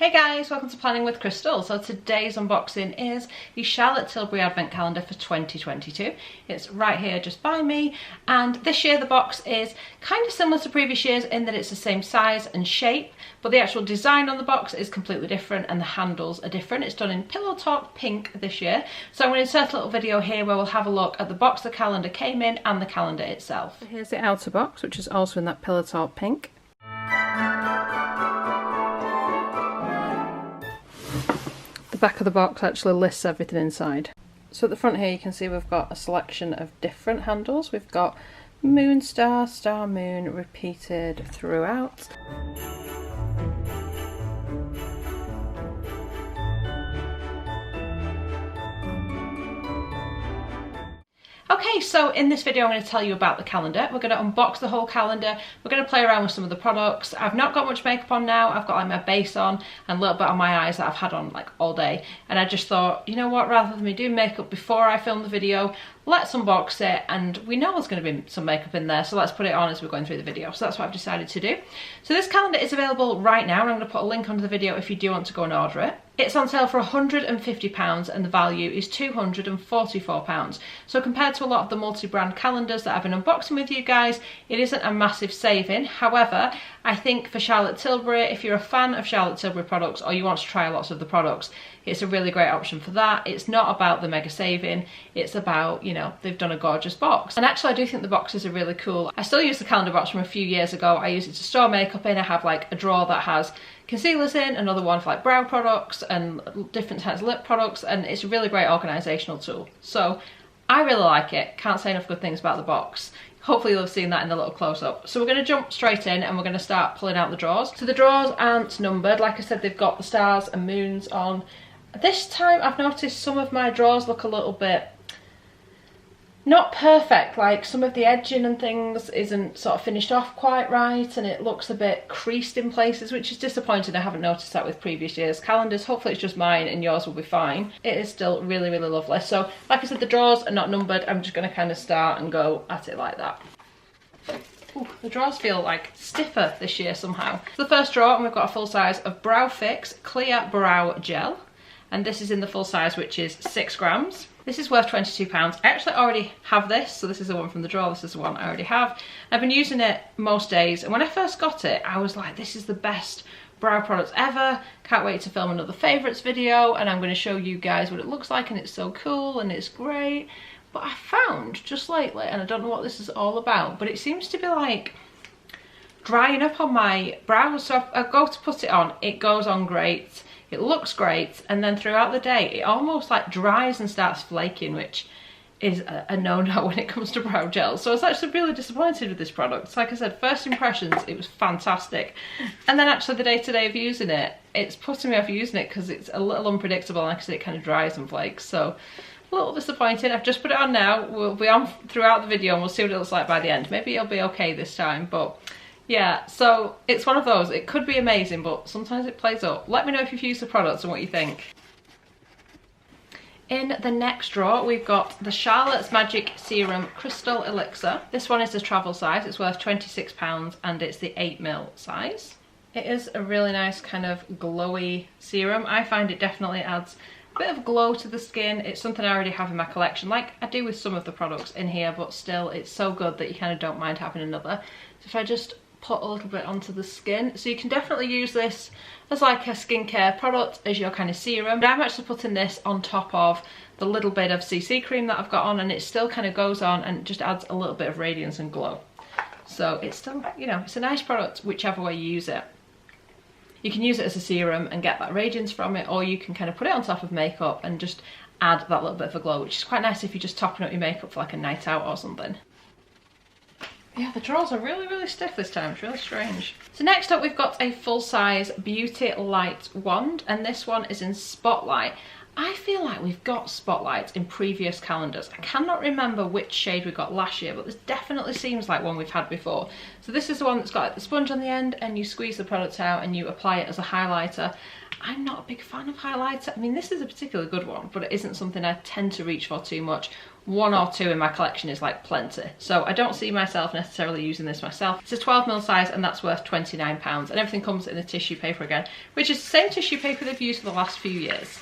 Hey guys, welcome to Planning with Crystal. So today's unboxing is the Charlotte Tilbury Advent Calendar for 2022. It's right here just by me, and this year the box is kind of similar to previous years in that it's the same size and shape, but the actual design on the box is completely different and the handles are different. It's done in Pillow Talk Pink this year. So I'm going to insert a little video here where we'll have a look at the box the calendar came in and the calendar itself. Here's the outer box, which is also in that Pillow Talk Pink. The back of the box actually lists everything inside. So at the front here you can see we've got a selection of different handles. We've got moon, star, star, moon repeated throughout. Okay, so in this video I'm going to tell you about the calendar. We're going to unbox the whole calendar. We're going to play around with some of the products. I've not got much makeup on now. I've got like my base on and a little bit on my eyes that I've had on like all day. And I just thought, you know what, rather than me do makeup before I film the video, let's unbox it, and we know there's going to be some makeup in there, so let's put it on as we're going through the video. So that's what I've decided to do. So this calendar is available right now, and I'm going to put a link under the video if you do want to go and order it. It's on sale for £150 and the value is £244. So compared to a lot of the multi-brand calendars that I've been unboxing with you guys, it isn't a massive saving. However, I think for Charlotte Tilbury, if you're a fan of Charlotte Tilbury products or you want to try lots of the products, it's a really great option for that. It's not about the mega saving, it's about, you know, they've done a gorgeous box. And actually I do think the boxes are really cool. I still use the calendar box from a few years ago. I use it to store makeup in. I have like a drawer that has concealers in, another one for like brow products and different types of lip products, and it's a really great organisational tool. So I really like it. Can't say enough good things about the box. Hopefully you'll have seen that in the little close-up. So we're going to jump straight in and we're going to start pulling out the drawers. So the drawers aren't numbered. Like I said, they've got the stars and moons on. This time I've noticed some of my drawers look a little bit not perfect, like some of the edging and things isn't sort of finished off quite right and it looks a bit creased in places, which is disappointing. I haven't noticed that with previous years' calendars. Hopefully it's just mine and yours will be fine. It is still really, really lovely. So like I said, the drawers are not numbered. I'm just going to kind of start and go at it like that. Ooh, the drawers feel like stiffer this year somehow. So the first drawer, and we've got a full size of Brow Fix Clear Brow Gel. And this is in the full size, which is 6 grams. This is worth £22. I actually already have this, so this is the one from the drawer, this is the one I already have. I've been using it most days, and when I first got it, I was like, this is the best brow product ever. Can't wait to film another favourites video, and I'm going to show you guys what it looks like, and it's so cool, and it's great. But I found, just lately, and I don't know what this is all about, but it seems to be like drying up on my brows. So I go to put it on, it goes on great. It looks great, and then throughout the day it almost like dries and starts flaking, which is a no-no when it comes to brow gel. So I was actually really disappointed with this product. Like I said, first impressions, it was fantastic, and then actually the day-to-day of using it, it's putting me off using it because it's a little unpredictable. Like I said, it kind of dries and flakes, so a little disappointed. I've just put it on now. We'll be on throughout the video and we'll see what it looks like by the end. Maybe it'll be okay this time, but yeah, so it's one of those. It could be amazing, but sometimes it plays up. Let me know if you've used the products and what you think. In the next drawer, we've got the Charlotte's Magic Serum Crystal Elixir. This one is the travel size. It's worth £26 and it's the 8ml size. It is a really nice kind of glowy serum. I find it definitely adds a bit of glow to the skin. It's something I already have in my collection, like I do with some of the products in here, but still it's so good that you kind of don't mind having another. So if I just put a little bit onto the skin, so you can definitely use this as like a skincare product, as your kind of serum. But I'm actually putting this on top of the little bit of CC cream that I've got on, and it still kind of goes on and just adds a little bit of radiance and glow. So it's still, you know, it's a nice product whichever way you use it. You can use it as a serum and get that radiance from it, or you can kind of put it on top of makeup and just add that little bit of a glow, which is quite nice if you're just topping up your makeup for like a night out or something. Yeah, the drawers are really, really stiff this time. It's really strange. So next up, we've got a full-size Beauty Light wand, and this one is in Spotlight. I feel like we've got Spotlights in previous calendars. I cannot remember which shade we got last year, but this definitely seems like one we've had before. So this is the one that's got like the sponge on the end, and you squeeze the product out and you apply it as a highlighter. I'm not a big fan of highlighter. I mean, this is a particularly good one, but it isn't something I tend to reach for too much. 1 or 2 in my collection is like plenty. So I don't see myself necessarily using this myself. It's a 12mm size and that's worth £29, and everything comes in a tissue paper again, which is the same tissue paper they've used for the last few years.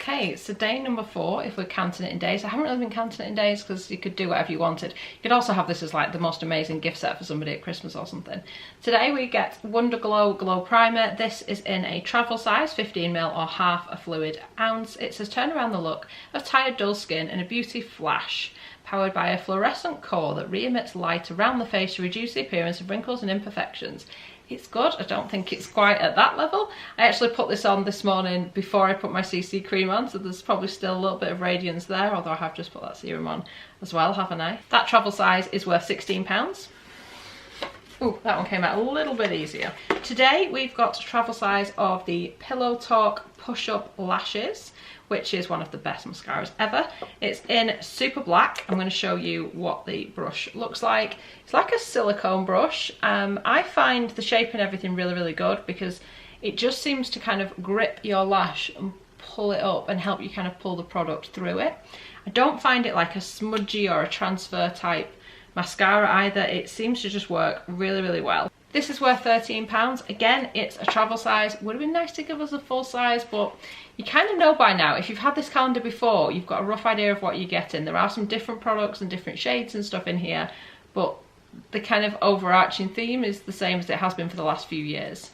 Okay, so day number 4, if we're counting it in days. I haven't really been counting it in days because you could do whatever you wanted. You could also have this as like the most amazing gift set for somebody at Christmas or something. Today we get Wonder Glow Glow Primer. This is in a travel size, 15ml or half a fluid ounce. It says turn around the look of tired dull skin in a beauty flash, powered by a fluorescent core that re-emits light around the face to reduce the appearance of wrinkles and imperfections. It's good. I don't think it's quite at that level. I actually put this on this morning before I put my CC cream on, so there's probably still a little bit of radiance there, although I have just put that serum on as well, haven't I? That travel size is worth £16. Oh, that one came out a little bit easier. Today we've got a travel size of the Pillow Talk Push Up Lashes, which is one of the best mascaras ever. It's in super black. I'm going to show you what the brush looks like. It's like a silicone brush. I find the shape and everything really, really good because it just seems to kind of grip your lash and pull it up and help you kind of pull the product through it. I don't find it like a smudgy or a transfer type mascara either. It seems to just work really, really well. This is worth £13. Again, it's a travel size. Would have been nice to give us a full size, but you kind of know by now. If you've had this calendar before, you've got a rough idea of what you're getting. There are some different products and different shades and stuff in here, but the kind of overarching theme is the same as it has been for the last few years.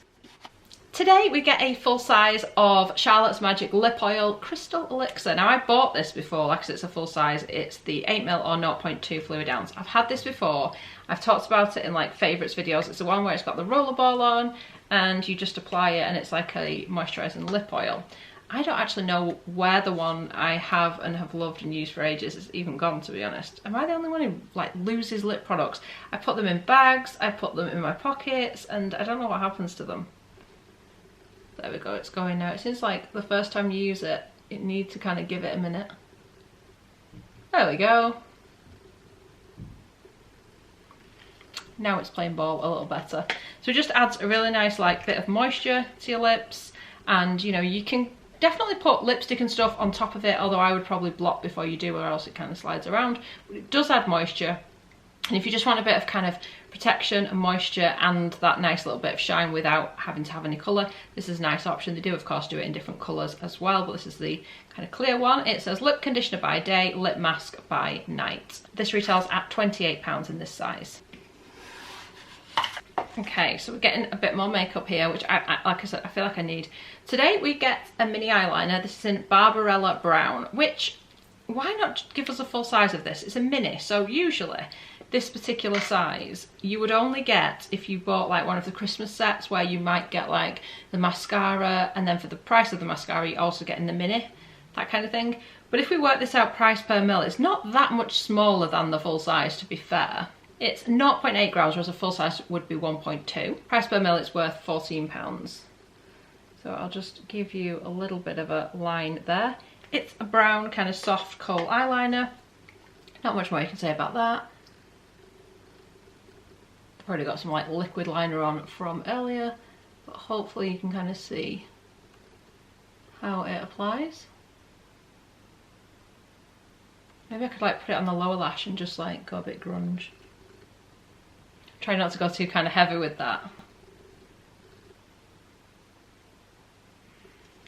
Today we get a full size of Charlotte's Magic Lip Oil Crystal Elixir. Now I bought this before, like I said, it's a full size. It's the 8ml or 0.2 fluid ounce. I've had this before. I've talked about it in like favourites videos. It's the one where it's got the rollerball on and you just apply it and it's like a moisturising lip oil. I don't actually know where the one I have and have loved and used for ages has even gone, to be honest. Am I the only one who like loses lip products? I put them in bags, I put them in my pockets, and I don't know what happens to them. There we go, it's going now. It seems like the first time you use it, you need to kind of give it a minute. There we go. Now it's playing ball a little better. So it just adds a really nice like bit of moisture to your lips, and you know, you can definitely put lipstick and stuff on top of it, although I would probably blot before you do or else it kind of slides around. But it does add moisture. And if you just want a bit of kind of protection and moisture and that nice little bit of shine without having to have any colour, this is a nice option. They do of course do it in different colours as well, but this is the kind of clear one. It says lip conditioner by day, lip mask by night. This retails at £28 in this size. Okay, so we're getting a bit more makeup here, which like I said, I feel like I need. Today we get a mini eyeliner. This is in Barbarella Brown, which, why not give us a full size of this? It's a mini, so usually this particular size you would only get if you bought like one of the Christmas sets where you might get like the mascara, and then for the price of the mascara you also get in the mini, that kind of thing. But if we work this out price per mil, it's not that much smaller than the full size, to be fair. It's 0.8 grams, whereas a full size would be 1.2. Price per mil, it's worth £14. So I'll just give you a little bit of a line there. It's a brown kind of soft kohl eyeliner. Not much more you can say about that. I've already got some like liquid liner on from earlier, but hopefully you can kind of see how it applies. Maybe I could like put it on the lower lash and just like go a bit grunge. Try not to go too kind of heavy with that.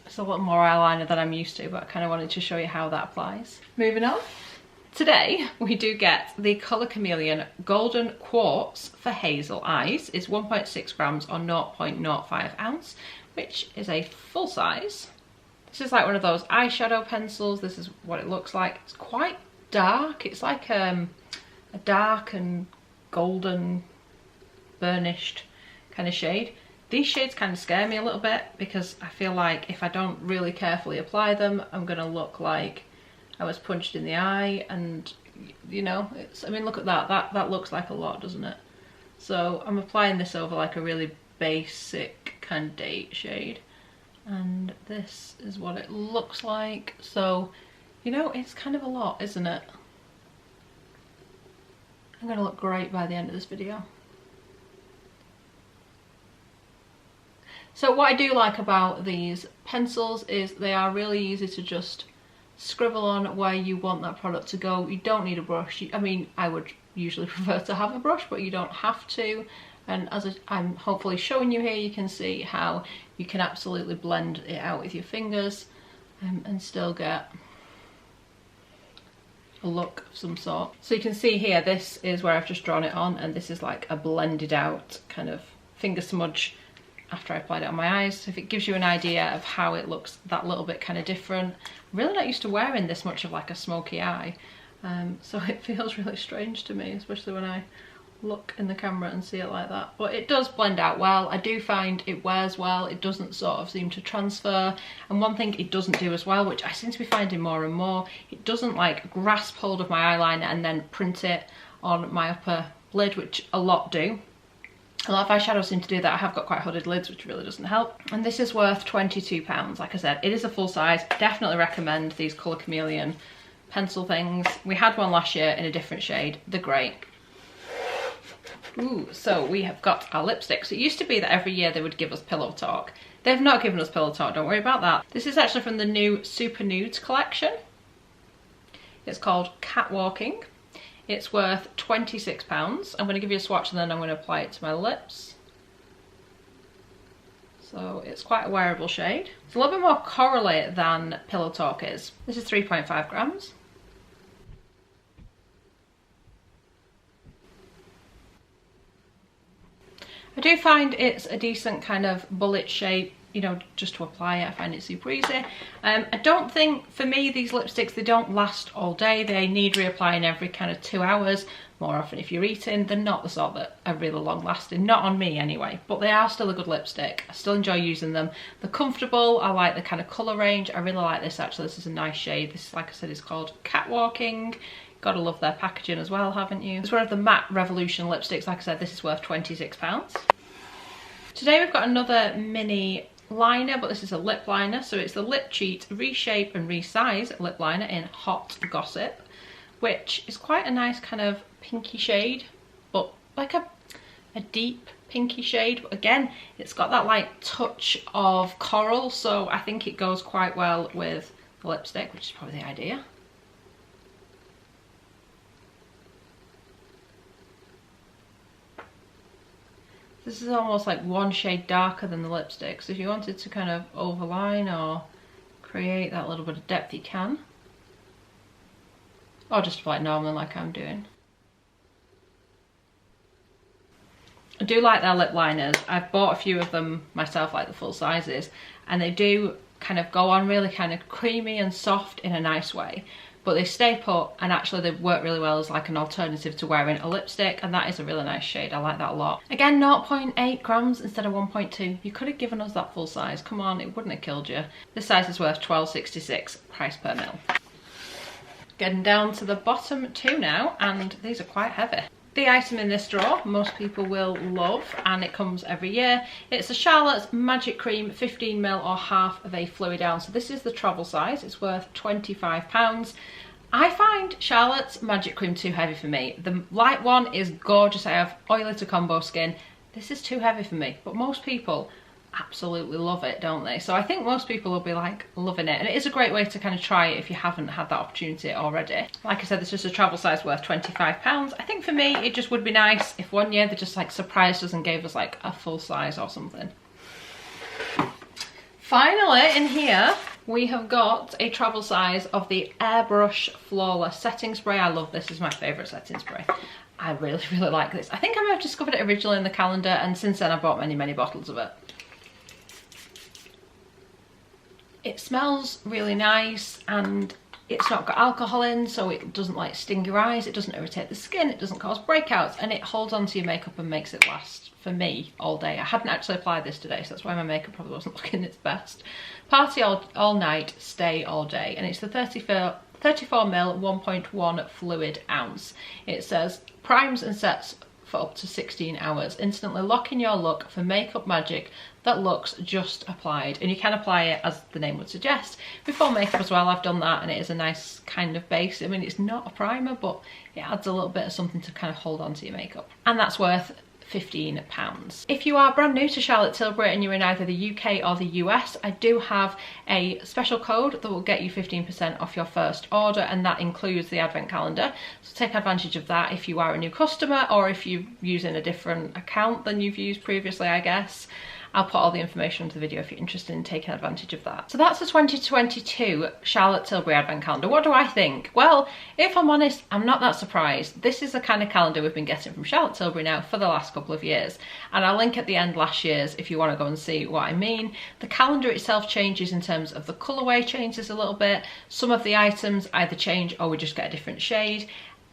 It's a lot more eyeliner than I'm used to, but I kind of wanted to show you how that applies. Moving on. Today we do get the Colour Chameleon Golden Quartz for Hazel Eyes. It's 1.6 grams or 0.05 ounce, which is a full size. This is like one of those eyeshadow pencils. This is what it looks like. It's quite dark. It's like a dark and golden burnished kind of shade. These shades kind of scare me a little bit because I feel like if I don't really carefully apply them, I'm gonna look like I was punched in the eye, and you know, it's, I mean, look at that. That looks like a lot, doesn't it? So I'm applying this over like a really basic kind of date shade, and this is what it looks like. So, you know, it's kind of a lot, isn't it? I'm gonna look great by the end of this video. So what I do like about these pencils is they are really easy to just scribble on where you want that product to go. You don't need a brush. I mean, I would usually prefer to have a brush, but you don't have to. And as I'm hopefully showing you here, you can see how you can absolutely blend it out with your fingers and still get a look of some sort. So you can see here, this is where I've just drawn it on, and this is like a blended out kind of finger smudge after I applied it on my eyes. So if it gives you an idea of how it looks that little bit kind of different. I'm really not used to wearing this much of like a smoky eye, so it feels really strange to me, especially when I look in the camera and see it like that. But it does blend out well. I do find it wears well. It doesn't sort of seem to transfer. And one thing it doesn't do as well, which I seem to be finding more and more, it doesn't like grasp hold of my eyeliner and then print it on my upper lid, which a lot do. A lot of eyeshadows seem to do that. I have got quite hooded lids, which really doesn't help. And this is worth £22. Like I said, it is a full size. Definitely recommend these Colour Chameleon pencil things. We had one last year in a different shade. They're great. Ooh, so we have got our lipsticks. It used to be that every year they would give us Pillow Talk. They've not given us Pillow Talk, don't worry about that. This is actually from the new Super Nudes collection. It's called Catwalking. It's worth £26. I'm going to give you a swatch and then I'm going to apply it to my lips. So it's quite a wearable shade. It's a little bit more corally than Pillow Talk is. This is 3.5 grams. I do find it's a decent kind of bullet shape, you know, just to apply it. I find it super easy. I don't think, for me, these lipsticks, they don't last all day. They need reapplying every kind of 2 hours. More often if you're eating, they're not the sort that are really long lasting. Not on me anyway, but they are still a good lipstick. I still enjoy using them. They're comfortable. I like the kind of colour range. I really like this actually. This is a nice shade. This, like I said, is called Catwalking. Gotta love their packaging as well, haven't you? It's one of the Matte Revolution lipsticks. Like I said, this is worth £26. Today we've got another mini liner, but this is a lip liner. So it's the Lip Cheat Reshape and Resize lip liner in Hot Gossip, which is quite a nice kind of pinky shade, but like a deep pinky shade. But again, it's got that like touch of coral, so I think it goes quite well with the lipstick, which is probably the idea. This is almost like one shade darker than the lipstick, so if you wanted to kind of overline or create that little bit of depth, you can. Or just apply it normally like I'm doing. I do like their lip liners. I've bought a few of them myself, like the full sizes, and they do kind of go on really kind of creamy and soft in a nice way. But they stay put, and actually they work really well as like an alternative to wearing a lipstick, and that is a really nice shade. I like that a lot. Again, 0.8 grams instead of 1.2. You could have given us that full size. Come on, it wouldn't have killed you. This size is worth £12.66 price per mil. Getting down to the bottom two now, and these are quite heavy. The item in this drawer most people will love, and it comes every year. It's the Charlotte's Magic Cream 15ml or half of a fluid ounce. So this is the travel size. It's worth £25. I find Charlotte's Magic Cream too heavy for me. The light one is gorgeous. I have oily to combo skin. This is too heavy for me, but most people absolutely love it, don't they? So I think most people will be like loving it, and it is a great way to kind of try it if you haven't had that opportunity already. Like I said, this is a travel size worth £25. I think for me it just would be nice if one year they just like surprised us and gave us like a full size or something. Finally, in here we have got a travel size of the Airbrush Flawless Setting Spray. I love this. This is my favourite setting spray. I really, really like this. I think I may have discovered it originally in the calendar, and since then I bought many, many bottles of it. It smells really nice, and it's not got alcohol in, so it doesn't like sting your eyes, it doesn't irritate the skin, it doesn't cause breakouts, and it holds onto your makeup and makes it last, for me, all day. I hadn't actually applied this today, so that's why my makeup probably wasn't looking its best. Party all night, stay all day, and it's the 34ml 1.1 fluid ounce. It says primes and sets for up to 16 hours. Instantly lock in your look for makeup magic that looks just applied. And you can apply it, as the name would suggest, before makeup as well. I've done that, and it is a nice kind of base. I mean, it's not a primer, but it adds a little bit of something to kind of hold on to your makeup. And that's worth £15. If you are brand new to Charlotte Tilbury and you're in either the UK or the US, I do have a special code that will get you 15% off your first order, and that includes the advent calendar. So take advantage of that if you are a new customer, or if you're using a different account than you've used previously, I guess. I'll put all the information into the video if you're interested in taking advantage of that. So that's the 2022 Charlotte Tilbury Advent Calendar. What do I think? Well, if I'm honest, I'm not that surprised. This is the kind of calendar we've been getting from Charlotte Tilbury now for the last couple of years. And I'll link at the end last year's if you want to go and see what I mean. The calendar itself changes in terms of the colourway changes a little bit. Some of the items either change or we just get a different shade.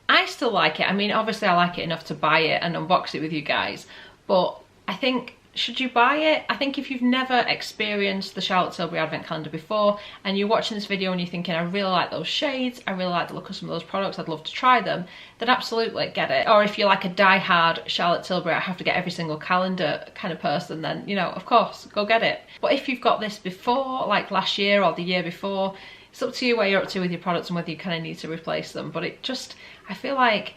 I still like it. I mean, obviously I like it enough to buy it and unbox it with you guys. But I think, should you buy it? I think if you've never experienced the Charlotte Tilbury Advent Calendar before and you're watching this video and you're thinking, I really like those shades, I really like the look of some of those products, I'd love to try them, then absolutely get it. Or if you're like a die-hard Charlotte Tilbury, I have to get every single calendar kind of person, then, you know, of course, go get it. But if you've got this before, like last year or the year before, it's up to you where you're up to with your products and whether you kind of need to replace them. But it just, I feel like,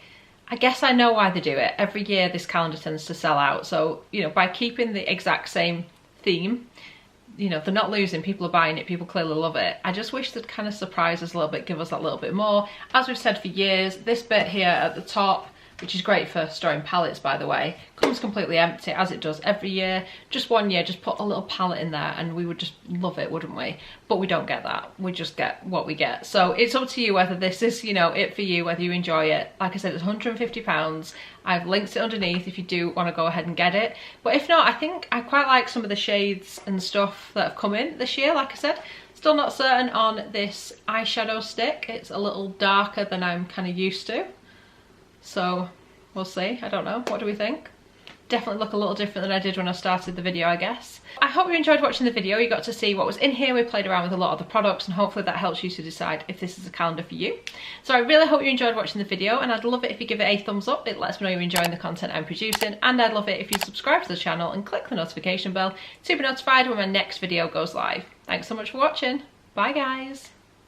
I guess I know why they do it. Every year this calendar tends to sell out. So, you know, by keeping the exact same theme, you know, they're not losing, people are buying it, people clearly love it. I just wish they'd kind of surprise us a little bit, give us that little bit more. As we've said for years, this bit here at the top, which is great for storing palettes, by the way, comes completely empty, as it does every year. Just one year, just put a little palette in there and we would just love it, wouldn't we? But we don't get that. We just get what we get. So it's up to you whether this is, you know, it for you, whether you enjoy it. Like I said, it's £150. I've linked it underneath if you do want to go ahead and get it. But if not, I think I quite like some of the shades and stuff that have come in this year, like I said. Still not certain on this eyeshadow stick. It's a little darker than I'm kind of used to. So we'll see, I don't know, what do we think? Definitely look a little different than I did when I started the video, I guess. I hope you enjoyed watching the video. You got to see what was in here. We played around with a lot of the products and hopefully that helps you to decide if this is a calendar for you. So I really hope you enjoyed watching the video, and I'd love it if you give it a thumbs up. It lets me know you're enjoying the content I'm producing, and I'd love it if you subscribe to the channel and click the notification bell to be notified when my next video goes live. Thanks so much for watching. Bye guys.